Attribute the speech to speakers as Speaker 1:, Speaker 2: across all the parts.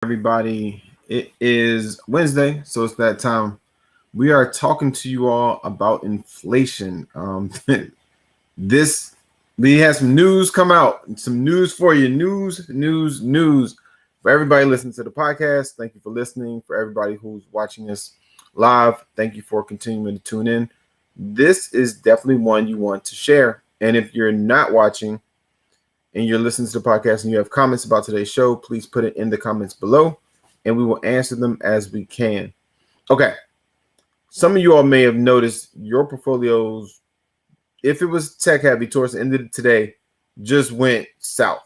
Speaker 1: Everybody. It is Wednesday, so it's that time. We are talking to you all about inflation. This we had some news come out, some news for you. News for everybody listening to the podcast. Thank you for listening. For everybody who's watching us live, thank you for continuing to tune in. This is definitely one you want to share. And if you're not watching and you're listening to the podcast and you have comments about today's show, please put it in the comments below and we will answer them as we can. Okay. Some of you all may have noticed your portfolios, if it was tech heavy towards the end of today, just went south,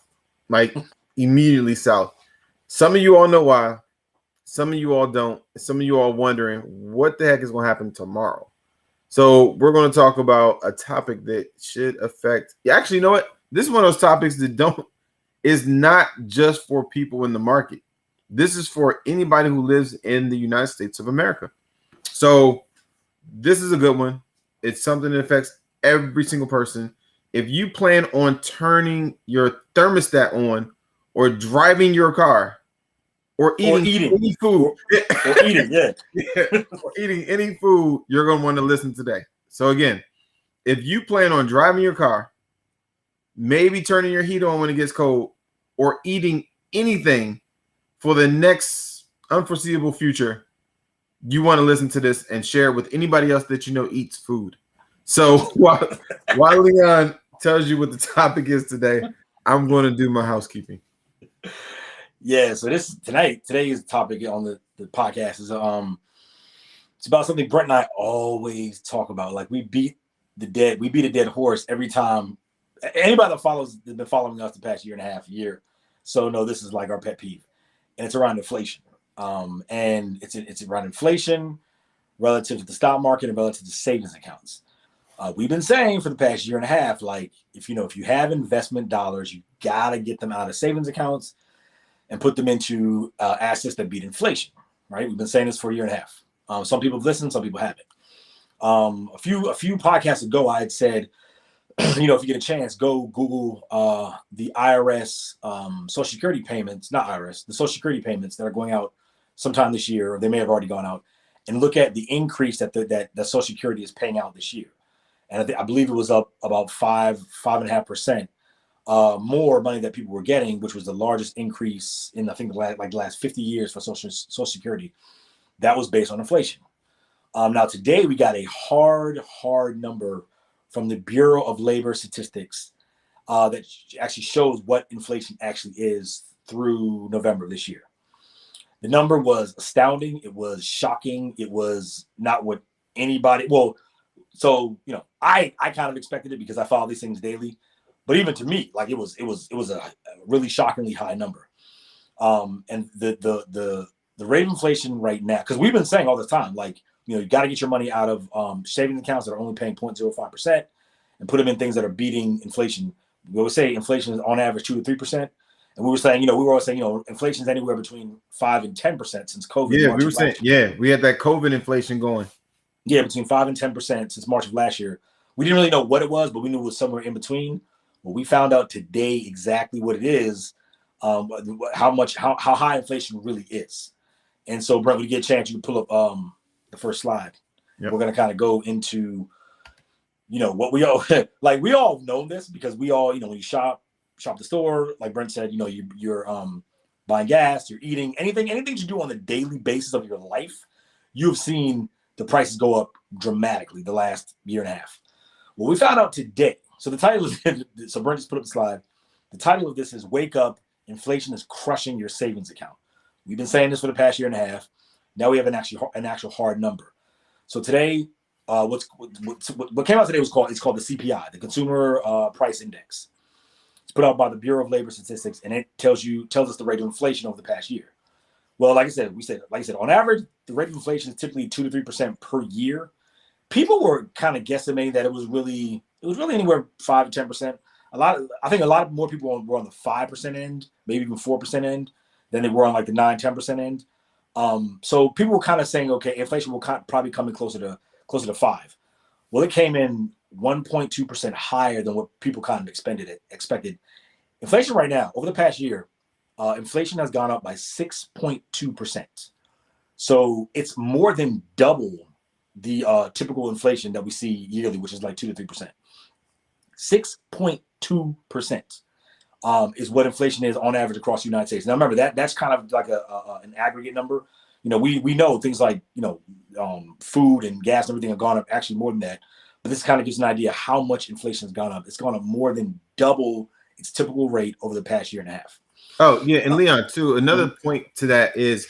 Speaker 1: like immediately south. Some of you all know why. Some of you all don't. Some of you all wondering what the heck is going to happen tomorrow. So we're going to talk about a topic that should affect. Actually, you know what? This is one of those topics that is not just for people in the market. This is for anybody who lives in the United States of America. So this is a good one. It's something that affects every single person. If you plan on turning your thermostat on or driving your car or eating any food,
Speaker 2: or eating,
Speaker 1: or eating any food, you're going to want to listen today. So again, if you plan on driving your car, maybe turning your heat on when it gets cold, or eating anything for the next unforeseeable future, you want to listen to this and share it with anybody else that you know eats food. So while Leon tells you what the topic is today, I'm going to do my housekeeping.
Speaker 2: Yeah, so today's topic on the podcast is it's about something Brent and I always talk about. Like we beat a dead horse every time. Anybody that's been following us the past year and a half, so no, this is like our pet peeve, and it's around inflation. And it's around inflation relative to the stock market and relative to savings accounts. We've been saying for the past year and a half, like if you have investment dollars, you gotta get them out of savings accounts and put them into assets that beat inflation. Right? We've been saying this for a year and a half. Some people have listened, some people haven't. A few podcasts ago, I had said, if you get a chance, go Google the IRS Social Security payments, not IRS, the Social Security payments that are going out sometime this year, or they may have already gone out, and look at the increase that Social Security is paying out this year. And I believe it was up about 5.5% more money that people were getting, which was the largest increase in I think the last 50 years for Social Security. That was based on inflation. Now today we got a hard number from the Bureau of Labor Statistics that actually shows what inflation actually is through November of this year. The number was astounding. It was shocking. It was not what anybody. Well, so I kind of expected it because I follow these things daily, but even to me, like it was a really shockingly high number. And the rate of inflation right now, because we've been saying all the time, like you got to get your money out of savings accounts that are only paying 0.05% and put them in things that are beating inflation. We always say inflation is on average 2 to 3%. And we were saying, inflation is anywhere between 5 and 10% since COVID.
Speaker 1: Yeah, we were saying, we had that COVID inflation going.
Speaker 2: Yeah, between 5 and 10% since March of last year. We didn't really know what it was, but we knew it was somewhere in between. Well, we found out today exactly what it is, how high inflation really is. And so, Brent, when you get a chance, you can pull up the first slide. Yep. We're going to kind of go into, what we all like. We all know this because we all, when you shop the store, like Brent said, you're buying gas, you're eating anything you do on the daily basis of your life, you've seen the prices go up dramatically the last year and a half. Well, we found out today. So the title is, so Brent just put up the slide. The title of this is "Wake Up, Inflation is Crushing Your Savings Account." We've been saying this for the past year and a half. Now we have an actual hard number. So today, what came out today it's called the CPI, the Consumer Price Index. It's put out by the Bureau of Labor Statistics, and it tells us the rate of inflation over the past year. Well, like I said, on average, the rate of inflation is typically 2 to 3% per year. People were kind of guesstimating that it was really anywhere 5 to 10%. I think a lot more people were on the 5% end, maybe even 4% end, than they were on like the 9-10% end. So people were kind of saying, okay, inflation will probably come in closer to 5. Well, it came in 1.2% higher than what people kind of expected. Inflation right now, over the past year, inflation has gone up by 6.2%. So it's more than double the typical inflation that we see yearly, which is like 2 to 3%. 6.2% is what inflation is on average across the United States. Now remember that's kind of like an aggregate number. We know things like food and gas and everything have gone up actually more than that. But this kind of gives an idea how much inflation has gone up. It's gone up more than double its typical rate over the past year and a half.
Speaker 1: Oh yeah, and Leon too. Another point to that is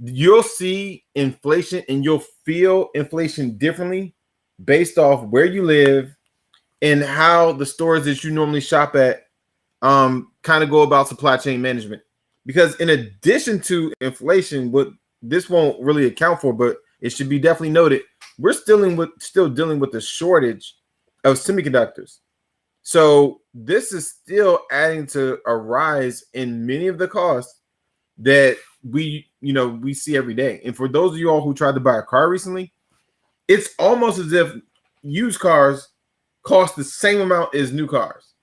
Speaker 1: you'll see inflation and you'll feel inflation differently based off where you live and how the stores that you normally shop at kind of go about supply chain management. Because in addition to inflation, what this won't really account for, but it should be definitely noted, we're still dealing with the shortage of semiconductors. So this is still adding to a rise in many of the costs that we see every day. And for those of you all who tried to buy a car recently, it's almost as if used cars cost the same amount as new cars.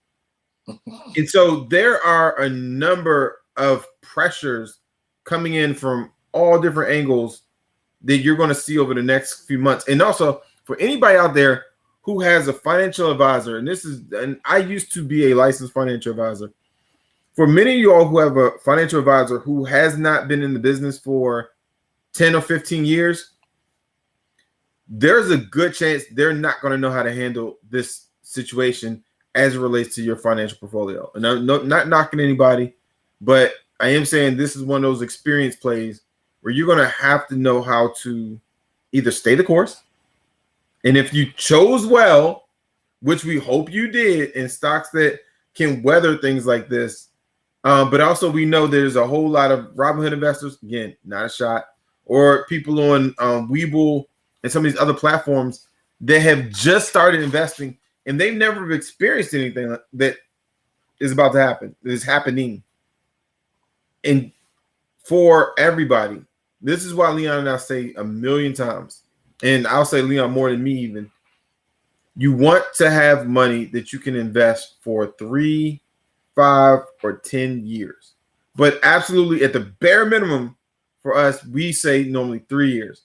Speaker 1: And so there are a number of pressures coming in from all different angles that you're going to see over the next few months. And also for anybody out there who has a financial advisor, and I used to be a licensed financial advisor. For many of you all who have a financial advisor who has not been in the business for 10 or 15 years, there's a good chance they're not going to know how to handle this situation as it relates to your financial portfolio. And I'm not knocking anybody, but I am saying this is one of those experience plays where you're going to have to know how to either stay the course. And if you chose well, which we hope you did, in stocks that can weather things like this, but also we know there's a whole lot of Robinhood investors, again, not a shot, or people on Webull and some of these other platforms that have just started investing and they've never experienced anything that is about to happen, that is happening. And for everybody, this is why Leon and I say a million times, and I'll say Leon more than me even, you want to have money that you can invest for 3, 5, or 10 years. But absolutely at the bare minimum for us, we say normally 3 years.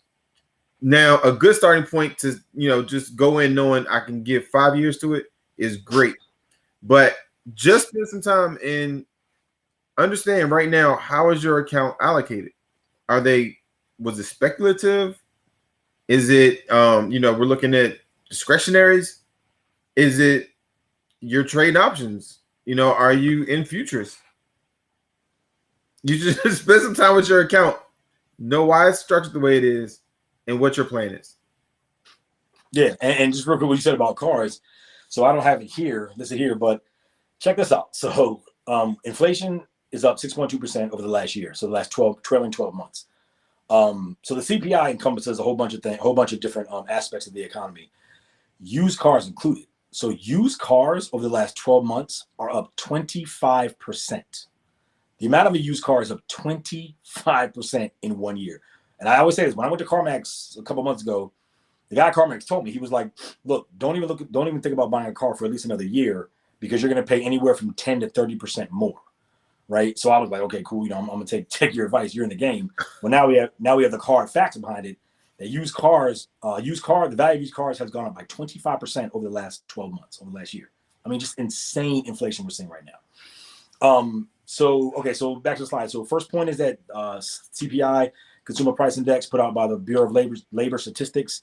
Speaker 1: Now, a good starting point to, just go in knowing I can give 5 years to it is great. But just spend some time and understand right now, how is your account allocated? Was it speculative? Is it, we're looking at discretionaries? Is it your trade options? Are you in futures? You just spend some time with your account, know why it's structured the way it is, and what your plan is.
Speaker 2: Yeah, and just real quick, what you said about cars. So I don't have it here, listed here, but check this out. So inflation is up 6.2% over the last year. So the last trailing 12 months. So the CPI encompasses a whole bunch of different aspects of the economy, used cars included. So used cars over the last 12 months are up 25%. The amount of a used car is up 25% in 1 year. And I always say this, when I went to CarMax a couple months ago, the guy at CarMax told me, he was like, look, don't even think about buying a car for at least another year, because you're going to pay anywhere from 10 to 30% more. Right. So I was like, okay, cool. I'm going to take your advice. You're in the game. Well, now we have the hard facts behind it. That the value of used cars has gone up by 25% over the last 12 months, over the last year. I mean, just insane inflation we're seeing right now. So back to the slide. So first point is that CPI, Consumer Price Index, put out by the Bureau of Labor Statistics,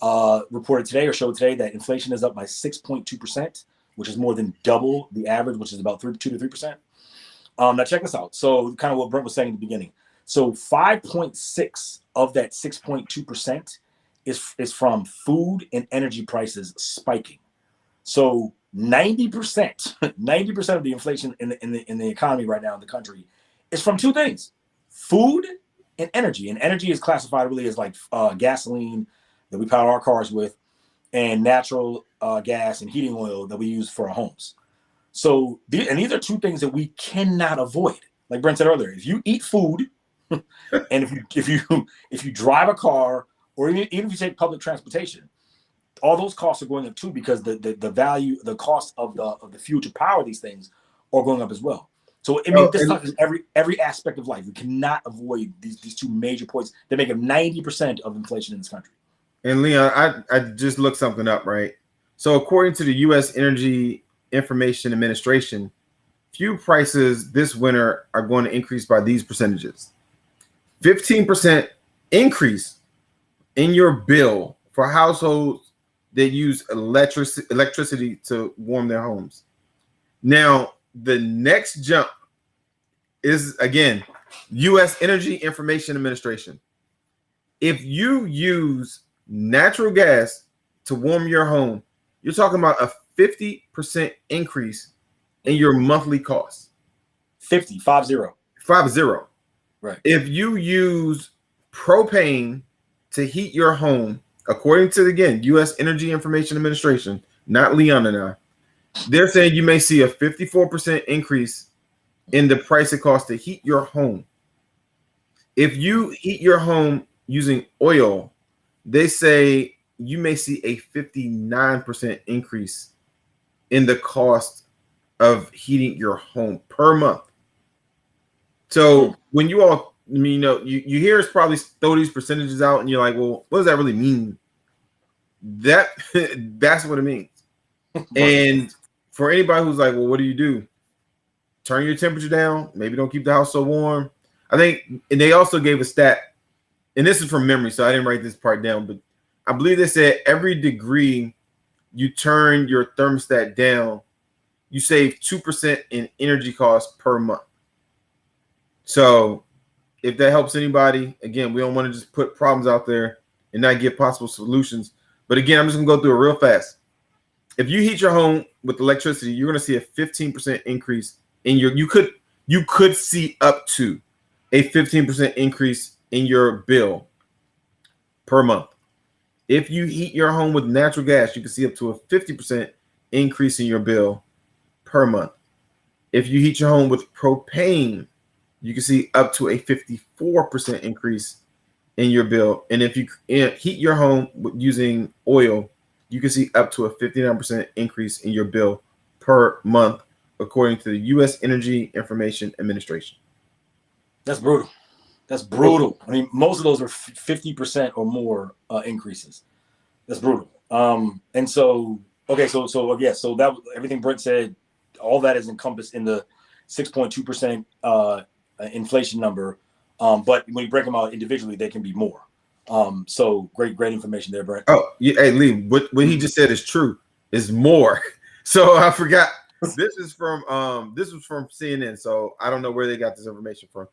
Speaker 2: showed today that inflation is up by 6.2%, which is more than double the average, which is about 2 to 3%. Now check this out. So kind of what Brent was saying in the beginning. So 5.6 of that 6.2% is from food and energy prices spiking. So 90% of the inflation in the economy right now in the country is from two things: food and energy. And energy is classified really as like gasoline that we power our cars with, and natural gas and heating oil that we use for our homes. So these are two things that we cannot avoid. Like Brent said earlier, if you eat food, and if you drive a car, or even if you take public transportation, all those costs are going up too, because the value, the cost of the fuel to power these things are going up as well. So I mean, this touches every aspect of life. We cannot avoid these two major points that make up 90% of inflation in this country.
Speaker 1: And Leon, I just looked something up, right? So according to the U.S. Energy Information Administration, fuel prices this winter are going to increase by these percentages. 15% increase in your bill for households that use electricity to warm their homes. Now, the next jump is, again, U.S. Energy Information Administration. If you use natural gas to warm your home, you're talking about a 50% increase in your monthly costs.
Speaker 2: 50. Right.
Speaker 1: If you use propane to heat your home, according to, again, U.S. Energy Information Administration, not Leon and I, they're saying you may see a 54% increase in the price it costs to heat your home. If you heat your home using oil, they say you may see a 59% increase in the cost of heating your home per month. So when you all, you hear us probably throw these percentages out and you're like, well, what does that really mean? That's what it means. And for anybody who's like, well, what do? Turn your temperature down. Maybe don't keep the house so warm. I think, and they also gave a stat, and this is from memory, so I didn't write this part down, but I believe they said every degree you turn your thermostat down, you save 2% in energy costs per month. So if that helps anybody, again, we don't want to just put problems out there and not give possible solutions. But again, I'm just going to go through it real fast. If you heat your home with electricity, you're going to see a 15% increase in your, you could see up to a 15% increase in your bill per month. If you heat your home with natural gas, you can see up to a 50% increase in your bill per month. If you heat your home with propane, you can see up to a 54% increase in your bill. And if you heat your home using oil, you can see up to a 59% increase in your bill per month, according to the U.S. Energy Information Administration.
Speaker 2: That's brutal. That's brutal. I mean, most of those are 50% or more increases. That's brutal. And so, okay, so that everything Brent said, all that is encompassed in the 6.2% inflation number. But when you break them out individually, they can be more. So great information there, Brent.
Speaker 1: Oh, yeah, hey Lee, what he just said is true. Is more. So I forgot. This was from CNN. So I don't know where they got this information from.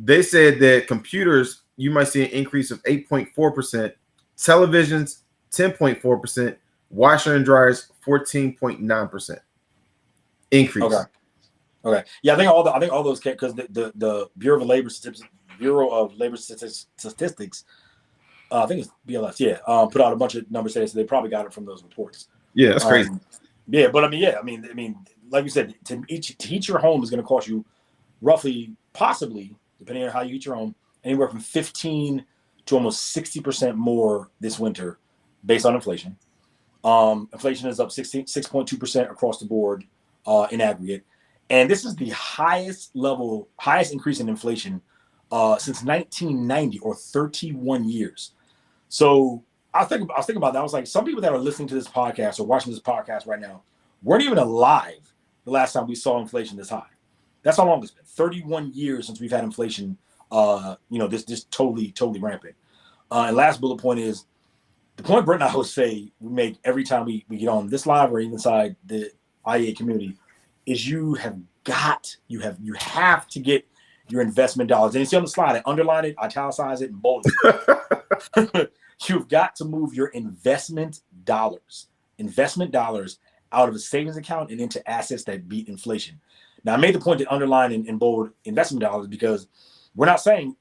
Speaker 1: They said that computers, you might see an increase of 8.4%, televisions 10.4%, washer and dryers 14.9% increase.
Speaker 2: Okay. Yeah, I think all those because the Bureau of Labor Statistics, I think it's BLS, put out a bunch of numbers today, so they probably got it from those reports.
Speaker 1: Yeah, that's crazy.
Speaker 2: But I mean, like you said, to heat your home is going to cost you roughly, possibly, depending on how you heat your home, anywhere from 15 to almost 60% more this winter, based on inflation. Inflation is up 6.2% across the board in aggregate. And this is the highest increase in inflation since 1990, or 31 years. So I was thinking about that. I was like, some people that are listening to this podcast or watching this podcast right now weren't even alive the last time we saw inflation this high. That's how long it's been. 31 years since we've had inflation. This totally rampant. And last bullet point is the point Brent and I always say we make every time we get on this live or even inside the IEA community is you have to get your investment dollars. And you see on the slide, I underline it, italicize it, and bold it. You've got to move your investment dollars out of a savings account and into assets that beat inflation. Now, I made the point to underline and bold investment dollars because we're not saying,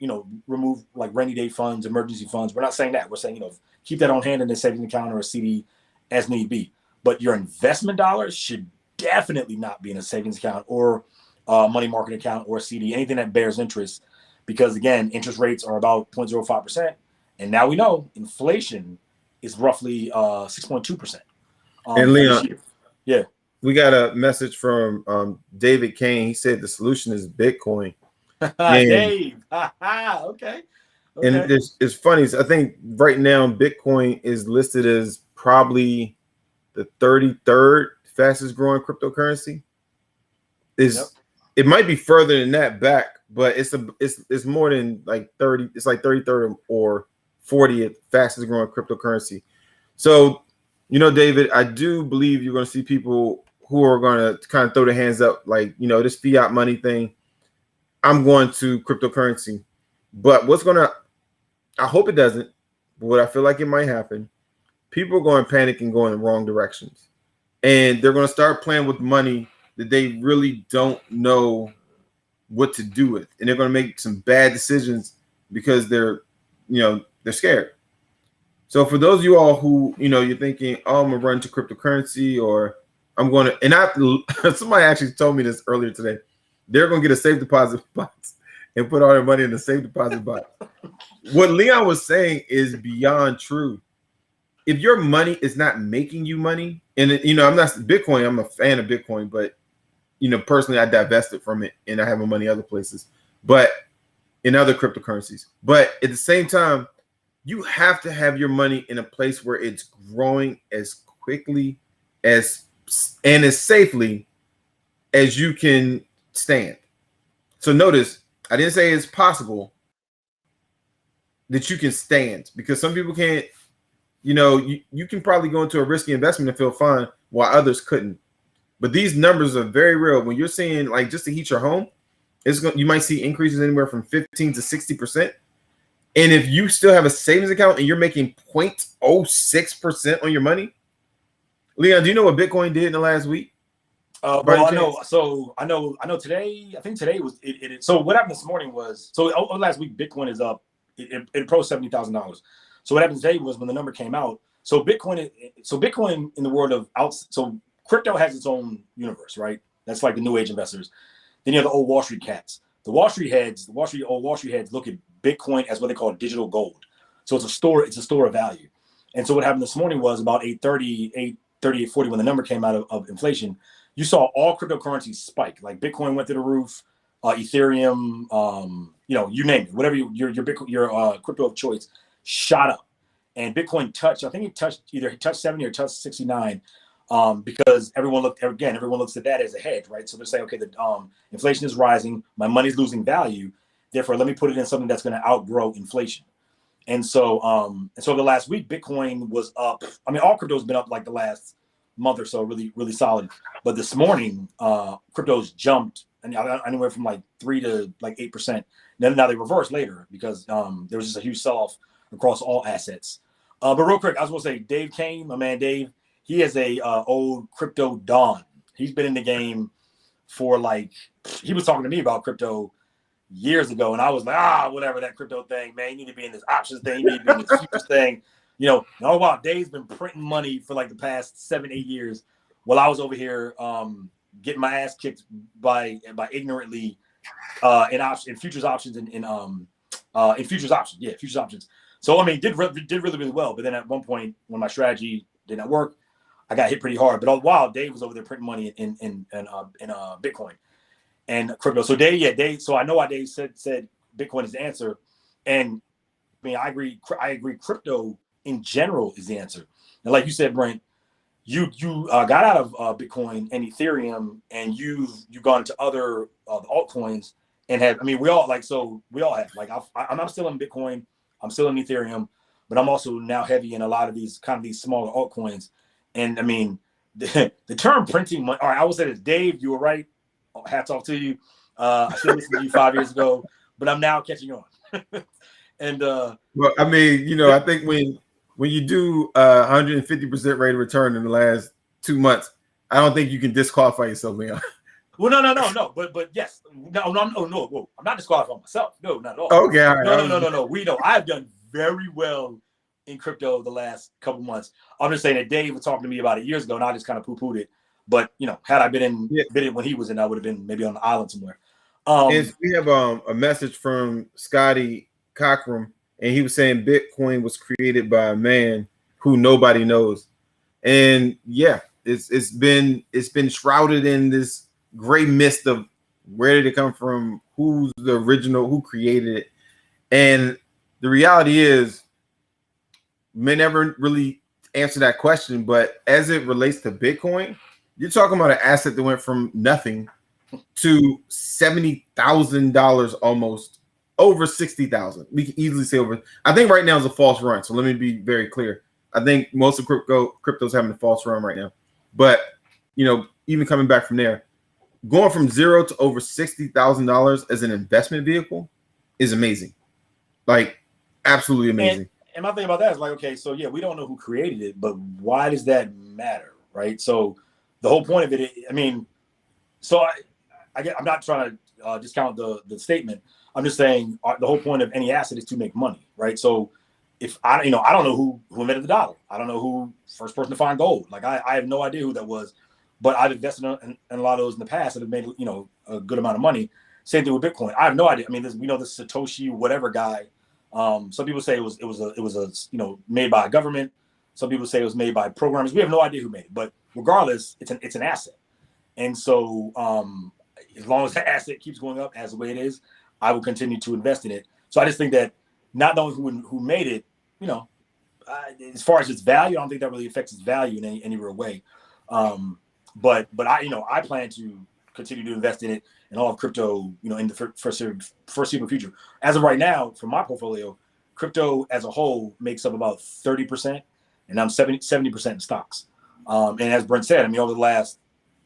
Speaker 2: remove like rainy day funds, emergency funds. We're not saying that. We're saying, keep that on hand in a savings account or a CD as need be. But your investment dollars should definitely not be in a savings account or money market account or a CD, anything that bears interest, because again, interest rates are about 0.05%. And now we know inflation is roughly 6.2%.
Speaker 1: And Leon,
Speaker 2: yeah.
Speaker 1: We got a message from David Kane. He said the solution is Bitcoin. And
Speaker 2: Dave. Okay.
Speaker 1: and
Speaker 2: Okay.
Speaker 1: it's funny. I think right now Bitcoin is listed as probably the 33rd fastest growing cryptocurrency.
Speaker 2: Yep.
Speaker 1: Is it might be further than that back, but it's more than like 30. It's like 33rd or 40th fastest growing cryptocurrency. So, David, I do believe you're going to see people who are going to kind of throw their hands up, like, this fiat money thing. I'm going to cryptocurrency, but I hope it doesn't, but what I feel like it might happen, people are going to panic and go in the wrong directions. And they're going to start playing with money that they really don't know what to do with. And they're going to make some bad decisions because they're scared. So for those of you all who, you're thinking, oh, I'm going to run to cryptocurrency, or I'm going to, and somebody actually told me this earlier today. They're going to get a safe deposit box and put all their money in the safe deposit box. What Leon was saying is beyond true. If your money is not making you money, and I'm not Bitcoin, I'm a fan of Bitcoin, but personally I divested from it and I have my money other places, but in other cryptocurrencies. But at the same time, you have to have your money in a place where it's growing as quickly as and as safely as you can stand. So notice, I didn't say it's possible that you can stand, because some people can't, you can probably go into a risky investment and feel fine while others couldn't. But these numbers are very real. When you're seeing, like, just to heat your home, you might see increases anywhere from 15 to 60%. And if you still have a savings account and you're making 0.06% on your money, Leon, do you know what Bitcoin did in the last week?
Speaker 2: Well, I know. So I know today. I think today was it. So what happened this morning was, last week Bitcoin is up. It approached $70,000. So what happened today was when the number came out. So Bitcoin in the world of so crypto has its own universe, right? That's like the new age investors. Then you have the old Wall Street cats. The Wall Street heads look at Bitcoin as what they call digital gold. So it's a store of value. And so what happened this morning was about 8:30, 8:40 when the number came out of inflation. You saw all cryptocurrencies spike. Like Bitcoin went through the roof, Ethereum, you name it, whatever your crypto of choice shot up. And Bitcoin touched, I think it touched 70 or touched 69, because everyone looks at that as a hedge, right? So they're saying, okay, the inflation is rising, my money's losing value, therefore let me put it in something that's going to outgrow inflation. And so the last week, Bitcoin was up. I mean, all crypto's been up like the last month or so, really, really solid. But this morning, cryptos jumped anywhere from like 3 to like 8%. Now they reversed later because there was just a huge sell-off across all assets. But real quick, I was going to say, Dave Kane, my man Dave, he is a old crypto don. He's been in the game for he was talking to me about crypto years ago, and I was like, whatever, that crypto thing, man, you need to be in this options thing, you need to be in this futures thing. Wow, Dave's been printing money for like the past 7-8 years while I was over here getting my ass kicked by ignorantly in futures options and in futures options. Yeah, futures options. So I mean, did really, really well. But then at one point when my strategy did not work, I got hit pretty hard. But all the while, Dave was over there printing money in Bitcoin and crypto. So Dave. So I know why Dave said Bitcoin is the answer. And I mean, I agree. Crypto in general is the answer. And like you said, Brent, you got out of Bitcoin and Ethereum, and you've gone to other altcoins and have. I mean, we all have. Like I'm still in Bitcoin, I'm still in Ethereum, but I'm also now heavy in a lot of these smaller altcoins. And I mean, the term printing money. All right, I will say this, Dave, you were right. Hats off to you. I should have listened to you 5 years ago, but I'm now catching on. And
Speaker 1: well, I mean, I think when you do 150% rate of return in the last 2 months, I don't think you can disqualify yourself, Leon.
Speaker 2: Well, no. But yes, no. Whoa, I'm not disqualifying myself. No, not at all.
Speaker 1: Okay, all right.
Speaker 2: No. We know I've done very well in crypto the last couple months. I'm just saying that Dave was talking to me about it years ago, and I just kind of poo-pooed it. But had I been in when he was in, I would have been maybe on the island somewhere.
Speaker 1: We have a message from Scotty Cochran, and he was saying Bitcoin was created by a man who nobody knows. And yeah, It's been shrouded in this gray mist of where did it come from, who's the original, who created it, and the reality is, may never really answer that question. But as it relates to Bitcoin, you're talking about an asset that went from nothing to $70,000, almost over 60,000. We can easily say over. I think right now is a false run. So let me be very clear. I think most of crypto's having a false run right now. But even coming back from there, going from zero to over $60,000 as an investment vehicle is amazing. Like, absolutely amazing.
Speaker 2: And my thing about that is like, okay, so yeah, we don't know who created it, but why does that matter, right? So the whole point of it, I mean, so I'm not trying to discount the statement. I'm just saying the whole point of any asset is to make money, right? So if I don't know who invented the dollar. I don't know who first person to find gold. Like I have no idea who that was, but I've invested in a lot of those in the past that have made a good amount of money. Same thing with Bitcoin. I have no idea. I mean, we know this Satoshi whatever guy. Some people say it was made by a government. Some people say it was made by programmers. We have no idea who made it, but regardless, it's an asset. And so as long as the asset keeps going up as the way it is, I will continue to invest in it. So I just think that not knowing who made it, as far as its value, I don't think that really affects its value in any real way. But I plan to continue to invest in it and all of crypto, in the foreseeable future. As of right now, for my portfolio, crypto as a whole makes up about 30%, and I'm 70% in stocks. And as Brent said, I mean, over the last,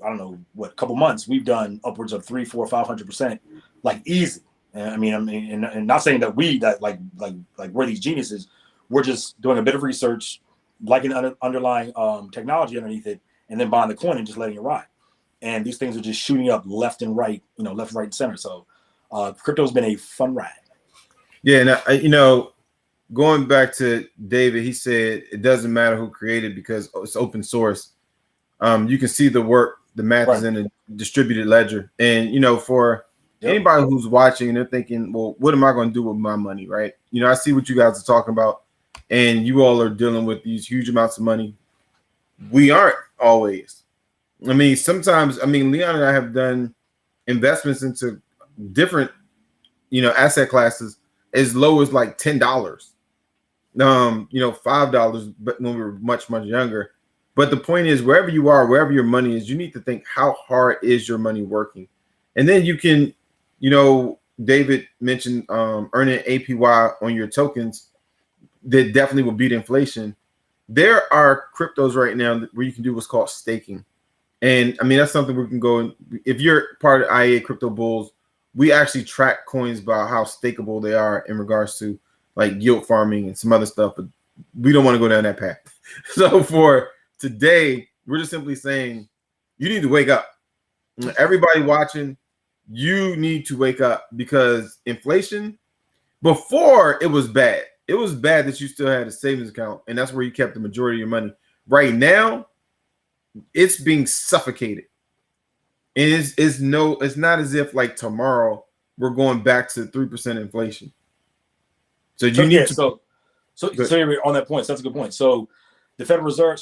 Speaker 2: I don't know what, couple months, we've done upwards of 300, 400, 500%, like easy. And and not saying that we're these geniuses. We're just doing a bit of research, like an underlying technology underneath it, and then buying the coin and just letting it ride. And these things are just shooting up left and right, left, right, and center. So crypto's been a fun ride.
Speaker 1: Yeah, and going back to David, he said it doesn't matter who created because it's open source. You can see the work, the math is in a distributed ledger. And for anybody who's watching and they're thinking, well, what am I going to do with my money, right? I see what you guys are talking about, and you all are dealing with these huge amounts of money. We aren't always. I mean, sometimes, Leon and I have done investments into different, asset classes as low as like $10, $5, but when we were much, much younger. But the point is, wherever you are, wherever your money is, you need to think, how hard is your money working? And then you can, David mentioned earning APY on your tokens that definitely will beat inflation. There are cryptos right now where you can do what's called staking. And that's something we can go. If you're part of IA Crypto Bulls, we actually track coins by how stakeable they are in regards to like yield farming and some other stuff. But we don't want to go down that path. So for today, we're just simply saying you need to wake up. Everybody watching, you need to wake up because inflation, before it was bad. It was bad that you still had a savings account and that's where you kept the majority of your money. Right now, it's being suffocated. And it's not as if like tomorrow we're going back to 3% inflation. So you need to.
Speaker 2: So on that point, so that's a good point. So the Federal Reserve,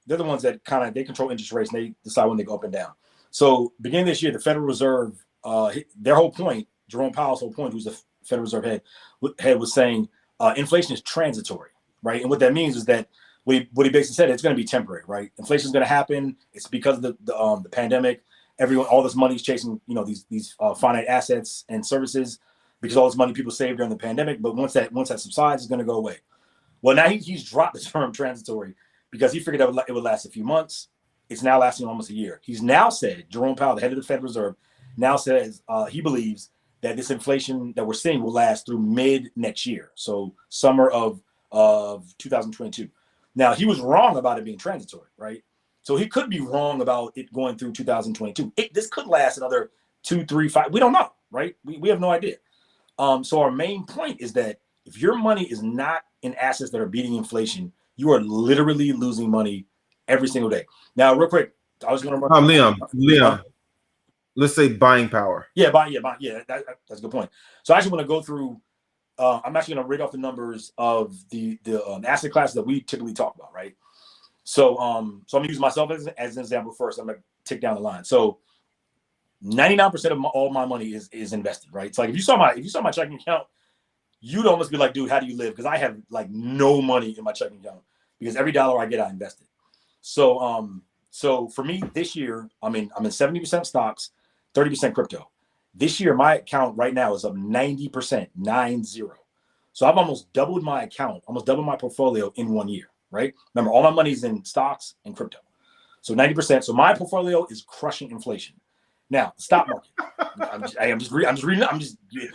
Speaker 2: they're the ones that they control interest rates and they decide when they go up and down. So beginning this year, the Federal Reserve, their whole point, Jerome Powell's whole point, who's the Federal Reserve head was saying inflation is transitory, right? And what that means is that what he basically said, it's going to be temporary, right? Inflation is going to happen. It's because of the pandemic. All this money is chasing, these finite assets and services because all this money people saved during the pandemic. But once that subsides, it's going to go away. Well, now he's dropped the term transitory because he figured it would last a few months. It's now lasting almost a year. He's now said, Jerome Powell, the head of the Federal Reserve, now says he believes that this inflation that we're seeing will last through mid next year, so summer of 2022. Now, he was wrong about it being transitory, right? So he could be wrong about it going through 2022. This could last another 2, 3, 5. We don't know, right? We have no idea. So our main point is that if your money is not in assets that are beating inflation, you are literally losing money every single day. Now, real quick, I was going to run.
Speaker 1: Leon, let's say buying power.
Speaker 2: Yeah, that's a good point. So I actually want to go through. I'm actually going to read off the numbers of the asset classes that we typically talk about, right? So I'm gonna use myself as an example first. I'm gonna tick down the line. So 99% of all my money is invested, right? It's like if you saw my checking account, you'd almost be like, dude, how do you live? Because I have like no money in my checking account because every dollar I get, I invest it. So for me this year, I'm in 70% stocks, 30% crypto. This year, my account right now is up 90%, 90. So I've almost doubled my account, almost doubled my portfolio in 1 year, right? Remember, all my money's in stocks and crypto. So 90%. So my portfolio is crushing inflation. Now, the stock market. I'm just reading.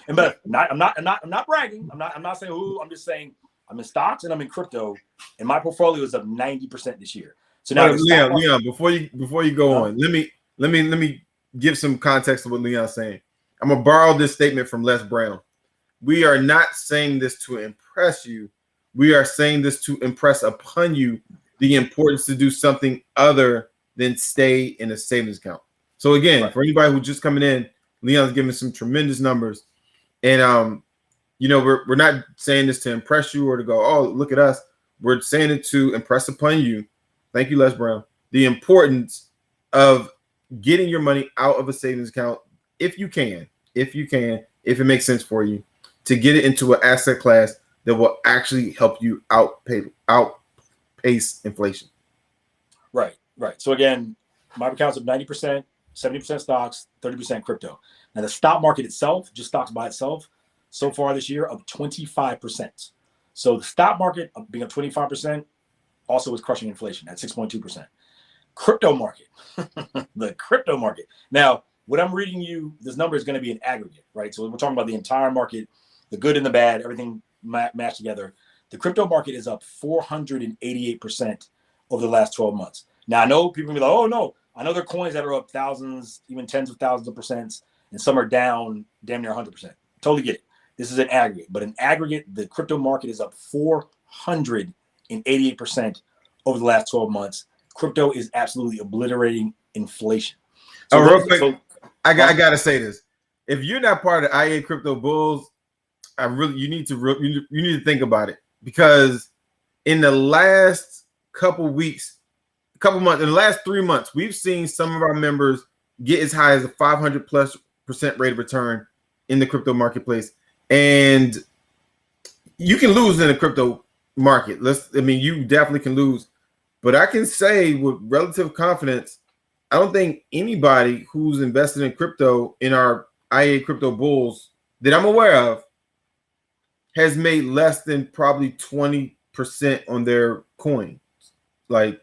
Speaker 2: But I'm not bragging. I'm not saying who. I'm just saying I'm in stocks and I'm in crypto, and my portfolio is up 90% this year. So now,
Speaker 1: Leon, before you go on, let me give some context to what Leon's saying. I'm gonna borrow this statement from Les Brown. We are not saying this to impress you. We are saying this to impress upon you the importance to do something other than stay in a savings account. So again, right. For anybody who's just coming in, Leon's giving some tremendous numbers, and we're not saying this to impress you or to go, oh, look at us. We're saying it to impress upon you. Thank you, Les Brown. The importance of getting your money out of a savings account, if you can, if it makes sense for you, to get it into an asset class that will actually help you outpace inflation.
Speaker 2: Right. So again, my account's up 90%. 70% stocks, 30% crypto. Now the stock market itself, just stocks by itself, so far this year up 25%. So the stock market being up 25% also is crushing inflation at 6.2%. Crypto market, the crypto market. Now, what I'm reading you, this number is going to be an aggregate, right? So we're talking about the entire market, the good and the bad, everything matched together. The crypto market is up 488% over the last 12 months. Now I know people will be like, oh no. I know there are coins that are up thousands, even tens of thousands of percents, and some are down damn near 100%. Totally get it. This is an aggregate, but in aggregate, the crypto market is up 488% over the last 12 months. Crypto is absolutely obliterating inflation.
Speaker 1: So real quick, I gotta say this: if you're not part of the IA Crypto Bulls, you need to think about it, because in the last couple months, in the last 3 months, we've seen some of our members get as high as a 500+% rate of return in the crypto marketplace. And you can lose in the crypto market. You definitely can lose. But I can say with relative confidence, I don't think anybody who's invested in crypto in our IA Crypto Bulls that I'm aware of has made less than probably 20% on their coins. Like,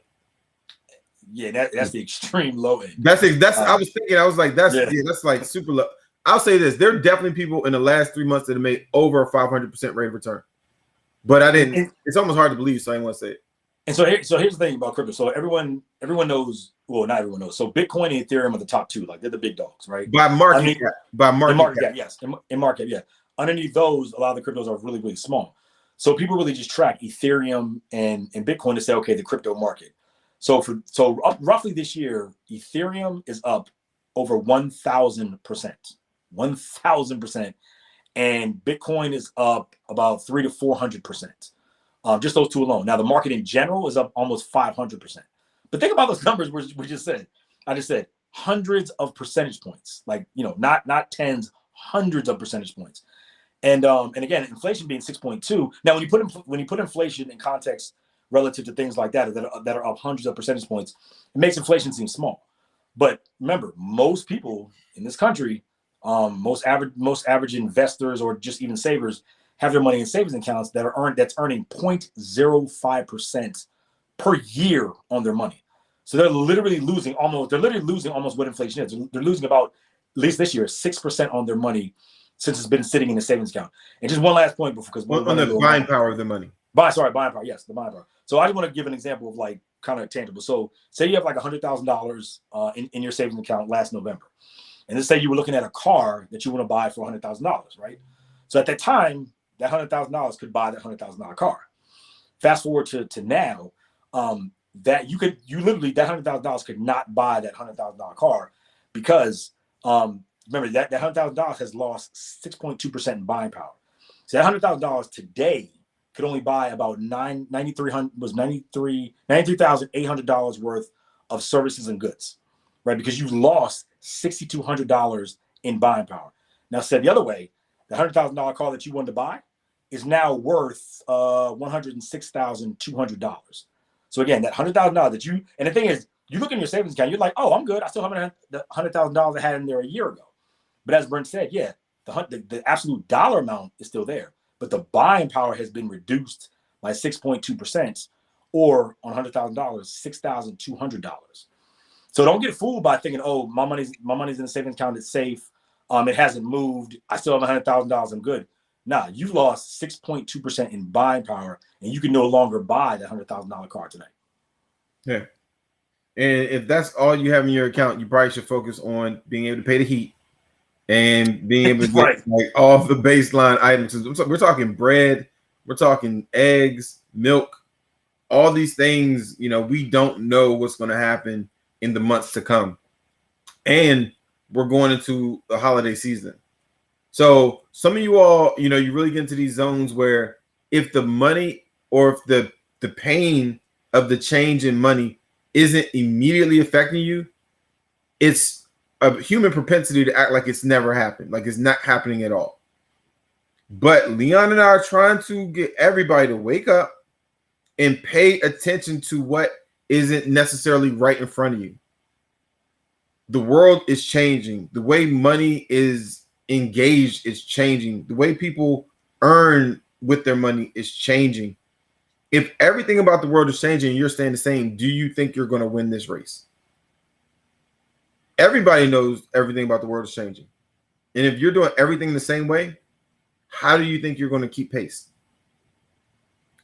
Speaker 2: yeah, that's the extreme low end.
Speaker 1: I was thinking, I was like, that's like super low. I'll say this: there are definitely people in the last 3 months that have made over a 500% rate of return. But I didn't. It's almost hard to believe, so I didn't want to say it.
Speaker 2: And so here's the thing about crypto. So everyone knows. Well, not everyone knows. So Bitcoin and Ethereum are the top two. Like, they're the big dogs, right?
Speaker 1: By market cap.
Speaker 2: Yes. In market, yeah. Underneath those, a lot of the cryptos are really, really small. So people really just track Ethereum and Bitcoin to say, okay, the crypto market. So roughly this year, Ethereum is up over 1,000%, 1,000%, and Bitcoin is up about 300 to 400%. Just those two alone. Now the market in general is up almost 500%. But think about those numbers we just said. I just said hundreds of percentage points, like, not tens, hundreds of percentage points. And again, inflation being 6.2. Now, when you put inflation in context relative to things like that are up hundreds of percentage points, it makes inflation seem small. But remember, most people in this country, most average investors or just even savers, have their money in savings accounts that's earning 0.05% per year on their money. So they're literally losing almost what inflation is. They're losing about, at least this year, 6% on their money since it's been sitting in the savings account. And just one last point, because
Speaker 1: on the buying power of the money.
Speaker 2: Buying power. Yes, the buying power. So I just want to give an example of like kind of tangible. So say you have like $100,000 in your savings account last November, and let's say you were looking at a car that you want to buy for $100,000, right? So at that time, that $100,000 could buy that $100,000 car. Fast forward to now, that $100,000 could not buy that $100,000 car because remember that $100,000 has lost 6.2% in buying power. So that $100,000 today could only buy about $93,800 worth of services and goods, right? Because you lost $6,200 in buying power. Now, said the other way, the $100,000 car that you wanted to buy is now worth $106,200. So again, that $100,000 that you, and the thing is, you look in your savings account, you're like, oh, I'm good. I still have the $100,000 I had in there a year ago. But as Brent said, yeah, the absolute dollar amount is still there, but the buying power has been reduced by 6.2%, or on $100,000, $6,200. So don't get fooled by thinking, oh, my money's in the savings account, it's safe. It hasn't moved. I still have $100,000. I'm good. Nah, you lost 6.2% in buying power, and you can no longer buy the $100,000 car tonight.
Speaker 1: Yeah. And if that's all you have in your account, you probably should focus on being able to pay the heat and being able to get
Speaker 2: Right.
Speaker 1: like all the baseline items. We're talking bread, we're talking eggs, milk, all these things. You know, we don't know what's going to happen in the months to come, and we're going into the holiday season. So some of you all, you know, you really get into these zones where if the money or if the pain of the change in money isn't immediately affecting you, it's a human propensity to act like it's never happened, like it's not happening at all. But Leon and I are trying to get everybody to wake up and pay attention to what isn't necessarily right in front of you. The world is changing. The way money is engaged is changing. The way people earn with their money is changing. If everything about the world is changing and you're staying the same, do you think you're going to win this race? Everybody knows everything about the world is changing. And if you're doing everything the same way, how do you think you're going to keep pace?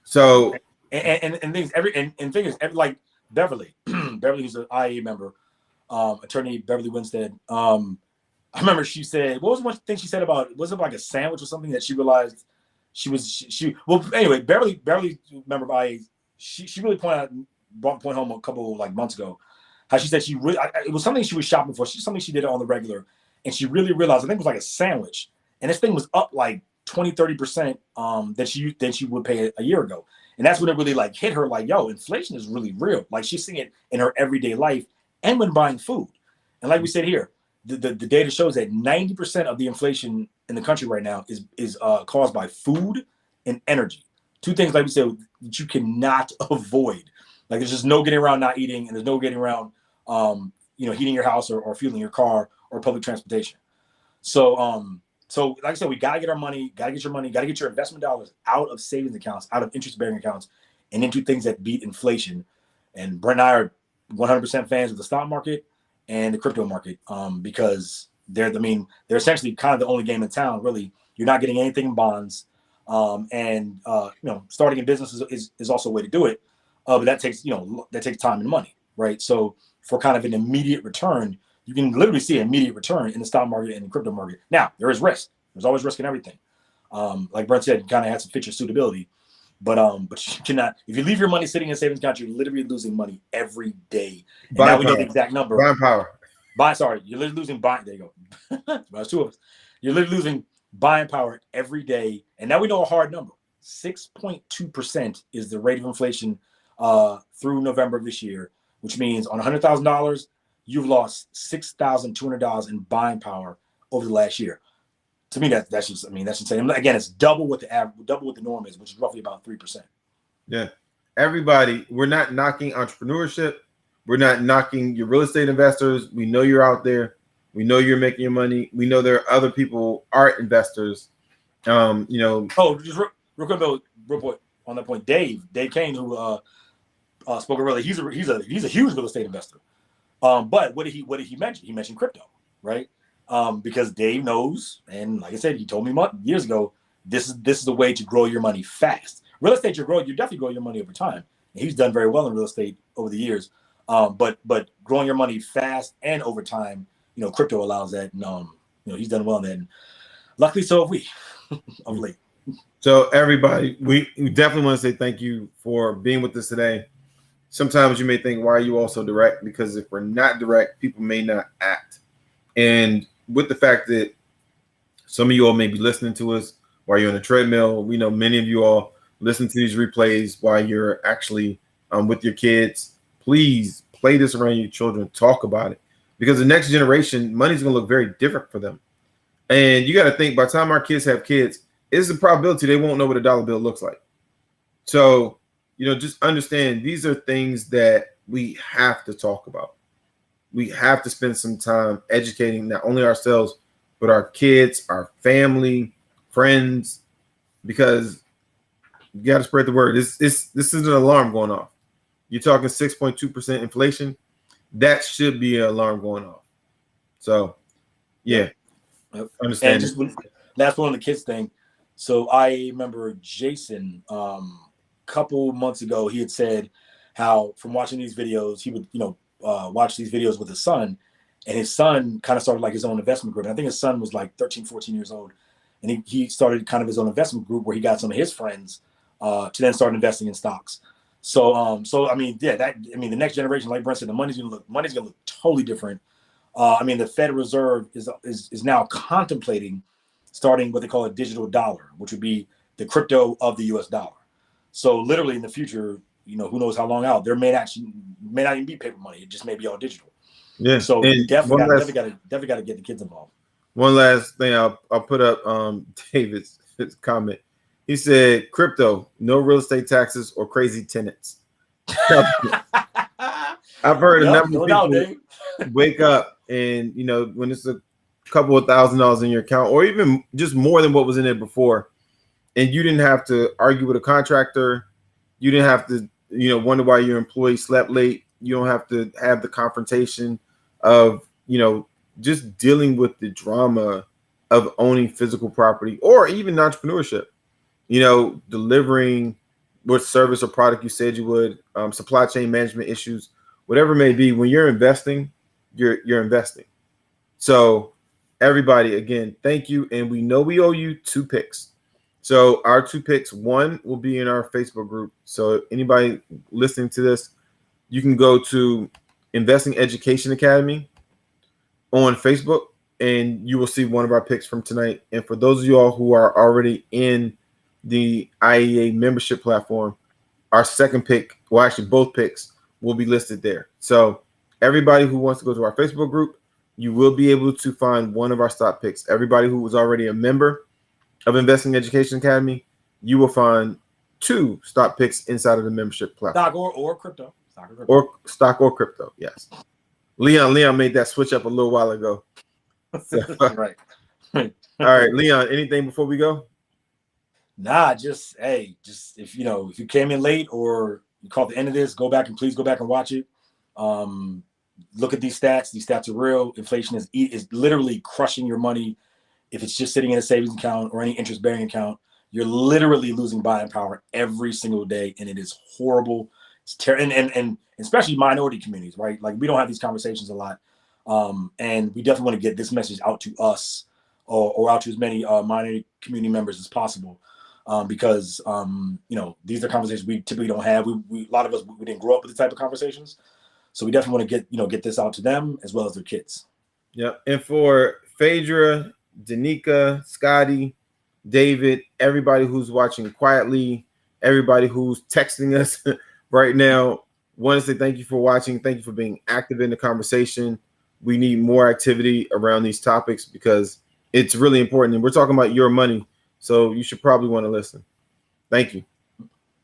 Speaker 1: So
Speaker 2: and things like Beverly, who's an IAEA member, attorney Beverly Winstead. I remember she said, what was one thing she said about, was it like a sandwich or something that she realized well, anyway, Beverly member of IAEA, she really brought point home a couple like months ago, how she said it was something she was shopping for, something she did on the regular, and she really realized, I think it was like a sandwich, and this thing was up like 20-30% that she would pay a year ago. And that's when it really like hit her, like, yo, inflation is really real. Like she's seeing it in her everyday life and when buying food. And like we said here, the data shows that 90% of the inflation in the country right now is caused by food and energy. Two things, like we said, that you cannot avoid. Like there's just no getting around not eating, and there's no getting around heating your house or fueling your car or public transportation. So like I said, we gotta get our money, gotta get your investment dollars out of savings accounts, out of interest-bearing accounts, and into things that beat inflation. And Brent and I are 100% fans of the stock market and the crypto market, because they're essentially kind of the only game in town. Really, you're not getting anything in bonds, and starting a business is also a way to do it, but that takes time and money, right? So for kind of an immediate return, you can literally see an immediate return in the stock market and the crypto market. Now, there is risk. There's always risk in everything. Like Brent said, you kind of have to fit your suitability. But you cannot, if you leave your money sitting in a savings account, you're literally losing money every day. And now we know the exact number.
Speaker 1: Buying power.
Speaker 2: You're literally losing buying. There you go. That's two of us. You're literally losing buying power every day. And now we know a hard number. 6.2% is the rate of inflation through November of this year, which means on $100,000, you've lost $6,200 in buying power over the last year. To me, that's insane. Again, it's double what the norm is, which is roughly about 3%.
Speaker 1: Yeah. Everybody, we're not knocking entrepreneurship. We're not knocking your real estate investors. We know you're out there. We know you're making your money. We know there are other people, art investors.
Speaker 2: Oh, just real quick, on that point, Dave Kane, who spoke earlier, he's a huge real estate investor. But what did he mention? He mentioned crypto, right? Because Dave knows, and like I said, he told me years ago, this is the way to grow your money fast. Real estate, you definitely grow your money over time. And he's done very well in real estate over the years. But growing your money fast and over time, crypto allows that. And he's done well in that. And luckily, so have we of late.
Speaker 1: So everybody, we definitely want to say thank you for being with us today. Sometimes you may think, why are you all so direct? Because if we're not direct, people may not act. And with the fact that some of you all may be listening to us while you're on a treadmill, we know many of you all listen to these replays while you're actually with your kids. Please play this around your children. Talk about it, because the next generation, money's going to look very different for them. And you got to think, by the time our kids have kids, it's a probability they won't know what a dollar bill looks like. So, just understand these are things that we have to talk about. We have to spend some time educating not only ourselves, but our kids, our family, friends, because you got to spread the word. This is an alarm going off. You're talking 6.2% inflation. That should be an alarm going off. So, yeah, understand.
Speaker 2: And just last one on the kids thing. So I remember Jason, couple months ago, he had said how from watching these videos, he would, watch these videos with his son, and his son kind of started like his own investment group. And I think his son was like 13, 14 years old. And he started kind of his own investment group where he got some of his friends to then start investing in stocks. So the next generation, like Brent said, the money's gonna look totally different. The Federal Reserve is now contemplating starting what they call a digital dollar, which would be the crypto of the U.S. dollar. So literally in the future, who knows how long out, there may not even be paper money. It just may be all digital.
Speaker 1: Yeah.
Speaker 2: So you definitely got to get the kids involved.
Speaker 1: One last thing, I'll put up David's comment. He said, "Crypto, no real estate taxes or crazy tenants." I've heard a number of people wake up and when it's a couple of $1,000s in your account, or even just more than what was in it before, and you didn't have to argue with a contractor, you didn't have to wonder why your employee slept late, you don't have to have the confrontation of just dealing with the drama of owning physical property, or even entrepreneurship, delivering what service or product you said you would, supply chain management issues, whatever it may be. When you're investing, you're investing. So everybody, again, thank you. And we know we owe you 2 picks. So our 2 picks, one will be in our Facebook group. So anybody listening to this, you can go to Investing Education Academy on Facebook, and you will see one of our picks from tonight. And for those of you all who are already in the IEA membership platform, our second pick, well, actually both picks will be listed there. So everybody who wants to go to our Facebook group, you will be able to find one of our stock picks. Everybody who was already a member of Investing Education Academy, you will find 2 stock picks inside of the membership platform.
Speaker 2: Stock or crypto.
Speaker 1: Stock or crypto, yes. Leon made that switch up a little while ago. So,
Speaker 2: right.
Speaker 1: All right, Leon, anything before we go?
Speaker 2: Nah, just if you came in late or you caught the end of this, please go back and watch it. Look at these stats. These stats are real. Inflation is literally crushing your money. If it's just sitting in a savings account or any interest-bearing account, you're literally losing buying power every single day, and it is horrible. It's terrible, and especially minority communities, right? Like, we don't have these conversations a lot, and we definitely want to get this message out to us or out to as many minority community members as possible, because these are conversations we typically don't have. A lot of us, we didn't grow up with the type of conversations, so we definitely want to get this out to them as well as their kids.
Speaker 1: Yeah, and for Phaedra, Danica, Scotty, David, everybody who's watching quietly, everybody who's texting us right now, want to say thank you for watching. Thank you for being active in the conversation. We need more activity around these topics because it's really important. And we're talking about your money, so you should probably want to listen. Thank you.